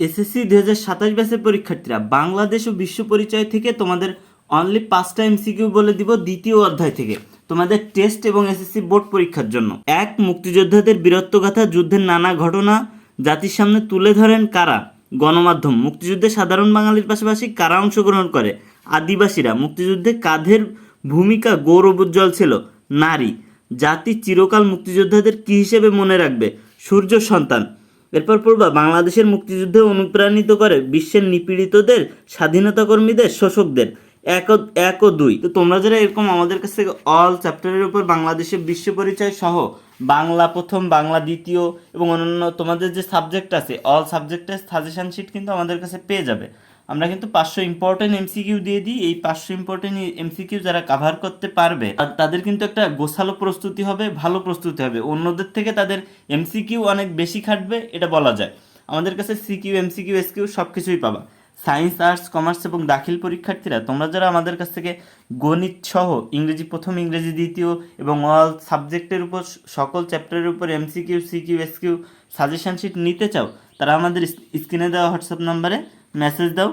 SSC 2027 ব্যাচের পরীক্ষার্থীরা, বাংলাদেশ ও বিশ্ব পরিচয় থেকে তোমাদের অনলি 5টা এমসিকিউ বলে দিব দ্বিতীয় অধ্যায় থেকে তোমাদের টেস্ট এবং এসএসসি বোর্ড পরীক্ষার জন্য। এক, মুক্তিযোদ্ধাদের বীরত্বগাথা, যুদ্ধের নানা ঘটনা জাতির সামনে তুলে ধরেন কারা? গণমাধ্যম। মুক্তিযুদ্ধে সাধারণ বাঙালির পাশাপাশি কারা অংশগ্রহণ করে? আদিবাসীরা। মুক্তিযুদ্ধে কাদের ভূমিকা গৌরবোজ্জ্বল ছিল? নারী। জাতি চিরকাল মুক্তিযোদ্ধাদের কী হিসেবে মনে রাখবে? সূর্য সন্তান। এরপর পড়বা, বাংলাদেশের মুক্তিযুদ্ধে অনুপ্রাণিত করে বিশ্বের নিপীড়িতদের, স্বাধীনতা কর্মীদের, শোষকদের। এক ও দুই। তো তোমরা যারা এরকম আমাদের কাছ থেকে অল চ্যাপ্টারের উপর বাংলাদেশের বিশ্ব পরিচয় সহ বাংলা প্রথম, বাংলা দ্বিতীয় এবং অন্যান্য তোমাদের যে সাবজেক্ট আছে অল সাবজেক্টের সাজেশন শিট কিন্তু আমাদের কাছে পেয়ে যাবে। আমরা কিন্তু 500 ইম্পর্টেন্ট এমসিকিউ দিয়ে দিই। এই 500 ইম্পর্টেন্ট এমসিকিউ যারা কাভার করতে পারবে তাদের কিন্তু একটা গোছালো প্রস্তুতি হবে, ভালো প্রস্তুতি হবে। অন্যদের থেকে তাদের এমসিকিউ অনেক বেশি খাটবে, এটা বলা যায়। আমাদের কাছে সিকিউ, এমসিকিউ, এসকিউ সব কিছুই পাবা। সায়েন্স, আর্টস, কমার্স এবং দাখিল পরীক্ষার্থীরা, তোমরা যারা আমাদের কাছ থেকে গণিত সহ ইংরেজি প্রথম, ইংরেজি দ্বিতীয় এবং অল সাবজেক্টের উপর সকল চ্যাপ্টারের উপর MCQ, CQ, SQ suggestion sheet নিতে চাও, তারা আমাদের স্ক্রিনে দেওয়া হোয়াটসঅ্যাপ নাম্বারে মেসেজ দাও,